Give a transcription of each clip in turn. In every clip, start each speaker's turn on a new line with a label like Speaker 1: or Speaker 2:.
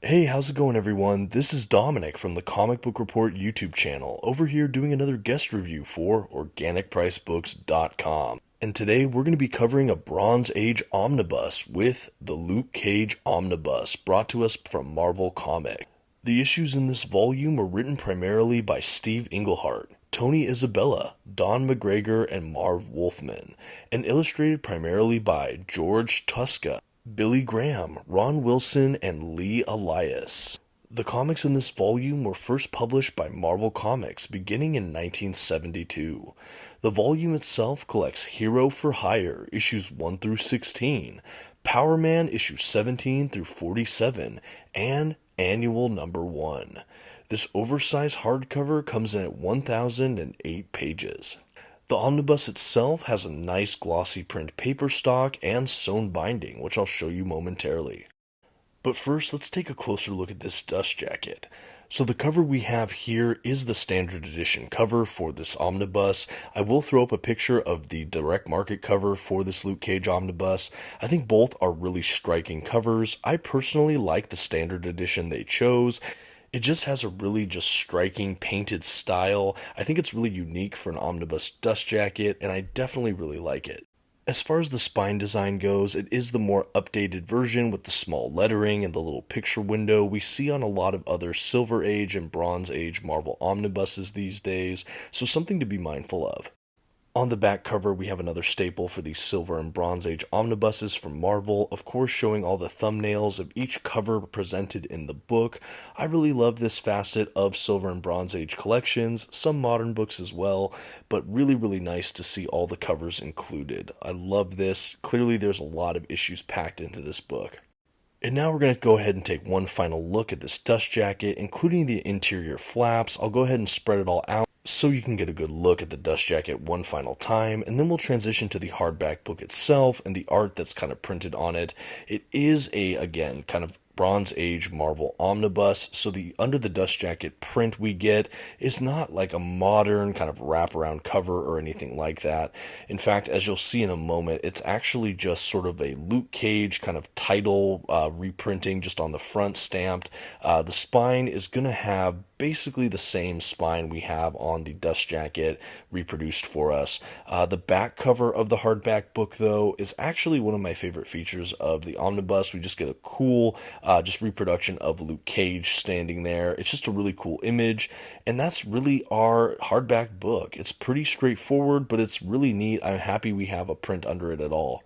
Speaker 1: Hey, how's it going, everyone? This is Dominick from the Comic Book Report YouTube channel, over here doing another guest review for organicpricedbooks.com. And today we're going to be covering a Bronze Age omnibus with the Luke Cage Omnibus, brought to us from Marvel Comics. The issues in this volume were written primarily by Steve Englehart, Tony Isabella, Don McGregor, and Marv Wolfman, and illustrated primarily by George Tuska, Billy Graham, Ron Wilson, and Lee Elias. The comics in this volume were first published by Marvel Comics beginning in 1972. The volume itself collects Hero for Hire issues 1 through 16, Power Man issues 17 through 47, and Annual Number 1. This oversized hardcover comes in at 1,008 pages. The omnibus itself has a nice glossy print paper stock and sewn binding, which I'll show you momentarily. But first, let's take a closer look at this dust jacket. So the cover we have here is the standard edition cover for this omnibus. I will throw up a picture of the direct market cover for this Luke Cage omnibus. I think both are really striking covers. I personally like the standard edition they chose. It just has a really just striking painted style. I think it's really unique for an omnibus dust jacket, and I definitely really like it. As far as the spine design goes, it is the more updated version with the small lettering and the little picture window we see on a lot of other Silver Age and Bronze Age Marvel omnibuses these days, so something to be mindful of. On the back cover, we have another staple for these Silver and Bronze Age omnibuses from Marvel, of course showing all the thumbnails of each cover presented in the book. I really love this facet of Silver and Bronze Age collections, some modern books as well, but really nice to see all the covers included. I love this. Clearly there's a lot of issues packed into this book. And now we're going to go ahead and take one final look at this dust jacket, including the interior flaps. I'll go ahead and spread it all out so you can get a good look at the dust jacket one final time, and then we'll transition to the hardback book itself and the art that's kind of printed on it. It is again, kind of Bronze Age Marvel omnibus, so the under the dust jacket print we get is not like a modern kind of wraparound cover or anything like that. In fact, as you'll see in a moment, it's actually just sort of a Luke Cage kind of title reprinting just on the front stamped. The spine is going to have basically the same spine we have on the dust jacket reproduced for us. The back cover of the hardback book, though, is actually one of my favorite features of the omnibus. We just get a cool just reproduction of Luke Cage standing there. It's just a really cool image, and that's really our hardback book. It's pretty straightforward, but it's really neat. I'm happy we have a print under it at all.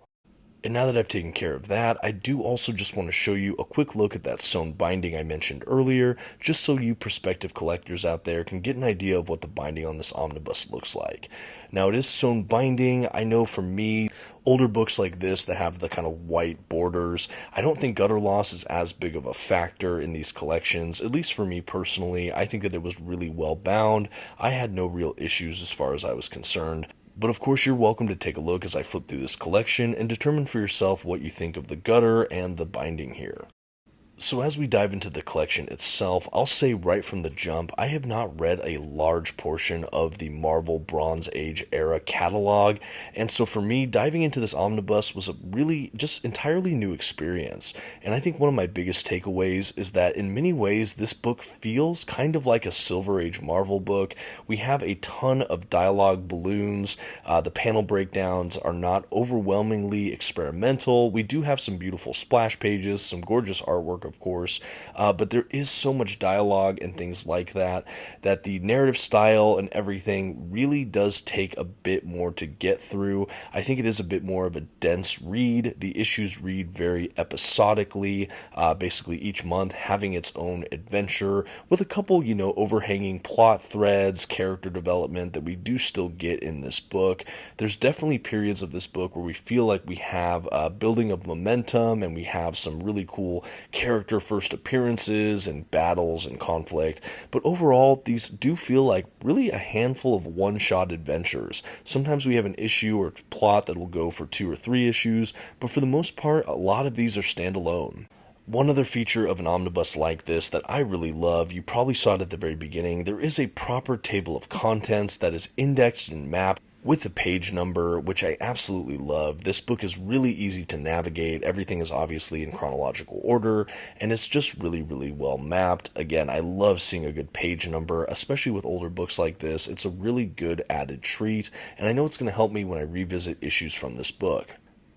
Speaker 1: And now that I've taken care of that, I do also just want to show you a quick look at that sewn binding I mentioned earlier, just so you prospective collectors out there can get an idea of what the binding on this omnibus looks like. Now, it is sewn binding. I know for me, older books like this that have the kind of white borders, I don't think gutter loss is as big of a factor in these collections, at least for me personally. I think that it was really well bound. I had no real issues as far as I was concerned. But of course, you're welcome to take a look as I flip through this collection and determine for yourself what you think of the gutter and the binding here. So as we dive into the collection itself, I'll say right from the jump, I have not read a large portion of the Marvel Bronze Age era catalog, and so for me, diving into this omnibus was a really just entirely new experience. And I think one of my biggest takeaways is that in many ways, this book feels kind of like a Silver Age Marvel book. We have a ton of dialogue balloons. The panel breakdowns are not overwhelmingly experimental. We do have some beautiful splash pages, some gorgeous artwork, of course, but there is so much dialogue and things like that the narrative style and everything really does take a bit more to get through. I think it is a bit more of a dense read. The issues read very episodically, basically each month having its own adventure with a couple, overhanging plot threads, character development that we do still get in this book. There's definitely periods of this book where we feel like we have building of momentum and we have some really cool character first appearances and battles and conflict, but overall these do feel like really a handful of one-shot adventures. Sometimes we have an issue or plot that will go for 2 or 3 issues, but for the most part a lot of these are standalone. One other feature of an omnibus like this that I really love, you probably saw it at the very beginning, there is a proper table of contents that is indexed and mapped with the page number, which I absolutely love. This book is really easy to navigate. Everything is obviously in chronological order, and it's just really, really well mapped. Again, I love seeing a good page number, especially with older books like this. It's a really good added treat, and I know it's going to help me when I revisit issues from this book.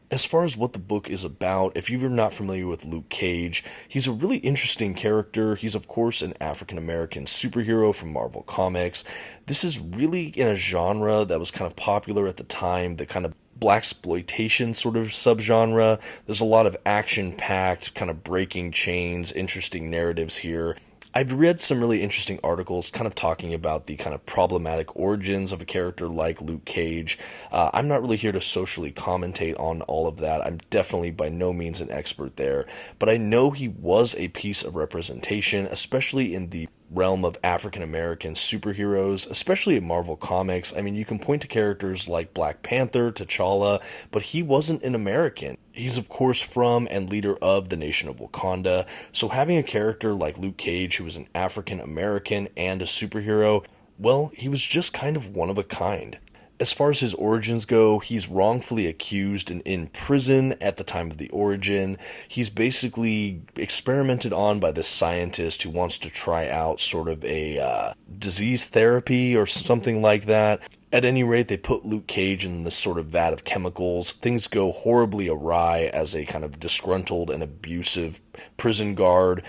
Speaker 1: As far as what the book is about, if you're not familiar with Luke Cage, he's a really interesting character. He's, of course, an African-American superhero from Marvel Comics. This is really in a genre that was kind of popular at the time, the kind of blaxploitation sort of subgenre. There's a lot of action-packed, kind of breaking chains, interesting narratives here. I've read some really interesting articles kind of talking about the kind of problematic origins of a character like Luke Cage. I'm not really here to socially commentate on all of that. I'm definitely by no means an expert there, but I know he was a piece of representation, especially in the realm of African American superheroes, especially in Marvel Comics. I mean, you can point to characters like Black Panther, T'Challa, but he wasn't an American. He's, of course, from and leader of the nation of Wakanda, so having a character like Luke Cage, who was an African American and a superhero, well, he was just kind of one of a kind. As far as his origins go, he's wrongfully accused and in prison at the time of the origin. He's basically experimented on by this scientist who wants to try out sort of a disease therapy or something like that. At any rate, they put Luke Cage in this sort of vat of chemicals. Things go horribly awry as a kind of disgruntled and abusive prison guard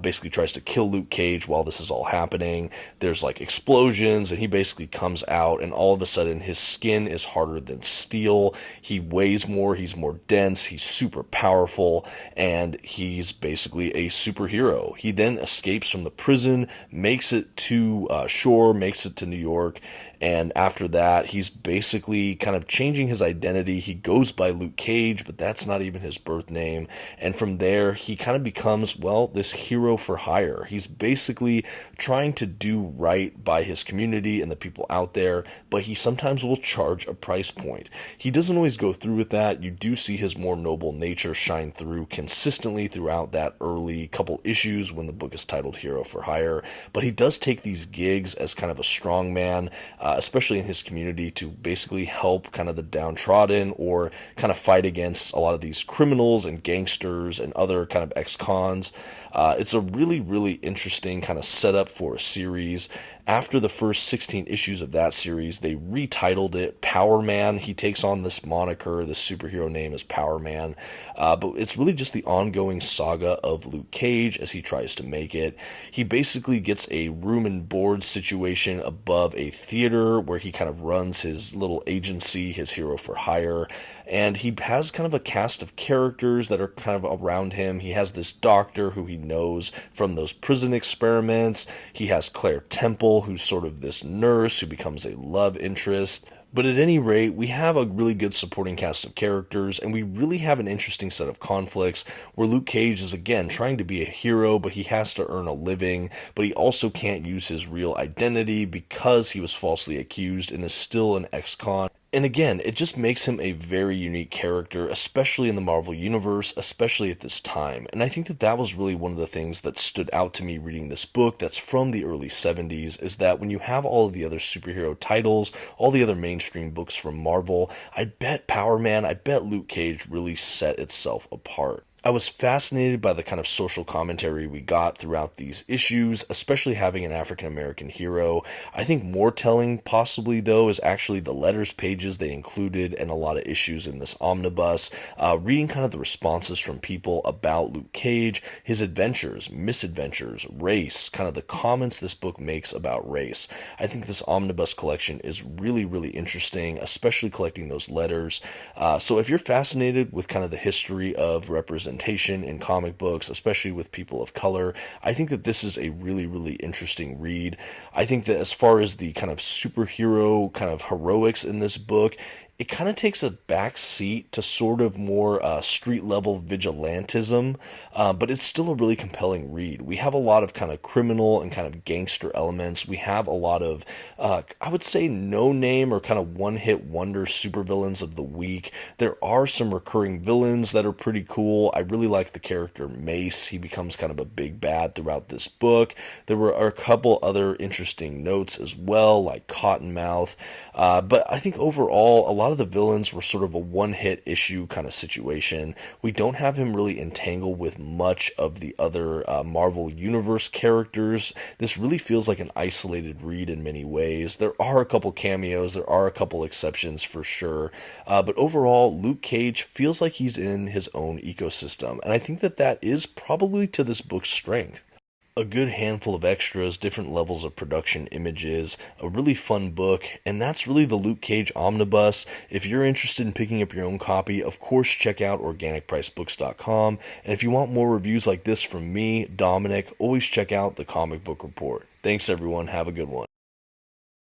Speaker 1: basically tries to kill Luke Cage while this is all happening. There's like explosions, and he basically comes out, and all of a sudden his skin is harder than steel. He weighs more, he's more dense, he's super powerful, and he's basically a superhero. He then escapes from the prison, makes it to shore, makes it to New York, and after that, he's basically kind of changing his identity. He goes by Luke Cage, but that's not even his birth name. And from there, he kind of becomes, well, this hero for hire. He's basically trying to do right by his community and the people out there, but he sometimes will charge a price point. He doesn't always go through with that. You do see his more noble nature shine through consistently throughout that early couple issues when the book is titled Hero for Hire. But he does take these gigs as kind of a strong man, especially in his community, to basically help kind of the downtrodden or kind of fight against a lot of these criminals and gangsters and other kind of ex-cons. It's a really, really interesting kind of setup for a series. After the first 16 issues of that series, they retitled it Power Man. He takes on this moniker, the superhero name is Power Man. But it's really just the ongoing saga of Luke Cage as he tries to make it. He basically gets a room and board situation above a theater where he kind of runs his little agency, his Hero for Hire. And he has kind of a cast of characters that are kind of around him. He has this doctor who he knows from those prison experiments. He has Claire Temple, who's sort of this nurse who becomes a love interest. But at any rate, we have a really good supporting cast of characters, and we really have an interesting set of conflicts where Luke Cage is, again, trying to be a hero, but he has to earn a living, but he also can't use his real identity because he was falsely accused and is still an ex-con. And again, it just makes him a very unique character, especially in the Marvel Universe, especially at this time. And I think that that was really one of the things that stood out to me reading this book that's from the early 70s, is that when you have all of the other superhero titles, all the other mainstream books from Marvel, I bet Power Man, I bet Luke Cage really set itself apart. I was fascinated by the kind of social commentary we got throughout these issues, especially having an African-American hero. I think more telling, possibly, though, is actually the letters pages they included in a lot of issues in this omnibus, reading kind of the responses from people about Luke Cage, his adventures, misadventures, race, kind of the comments this book makes about race. I think this omnibus collection is really, really interesting, especially collecting those letters. So if you're fascinated with kind of the history of representation in comic books, especially with people of color, I think that this is a really, really interesting read. I think that as far as the kind of superhero kind of heroics in this book, it kind of takes a back seat to sort of more street level vigilantism, but it's still a really compelling read. We have a lot of kind of criminal and kind of gangster elements. We have a lot of, I would say, no name or kind of one hit wonder supervillains of the week. There are some recurring villains that are pretty cool. I really like the character Mace. He becomes kind of a big bad throughout this book. There were a couple other interesting notes as well, like Cottonmouth. But I think overall, a lot of the villains were sort of a one-hit issue kind of situation. We don't have him really entangled with much of the other Marvel Universe characters. This really feels like an isolated read in many ways. There are a couple cameos, there are a couple exceptions for sure. But overall, Luke Cage feels like he's in his own ecosystem. And I think that that is probably to this book's strength. A good handful of extras, different levels of production images, a really fun book, and that's really the Luke Cage Omnibus. If you're interested in picking up your own copy, of course check out organicpricedbooks.com, and if you want more reviews like this from me, Dominick, always check out The Comic Book Report. Thanks everyone, have a good one.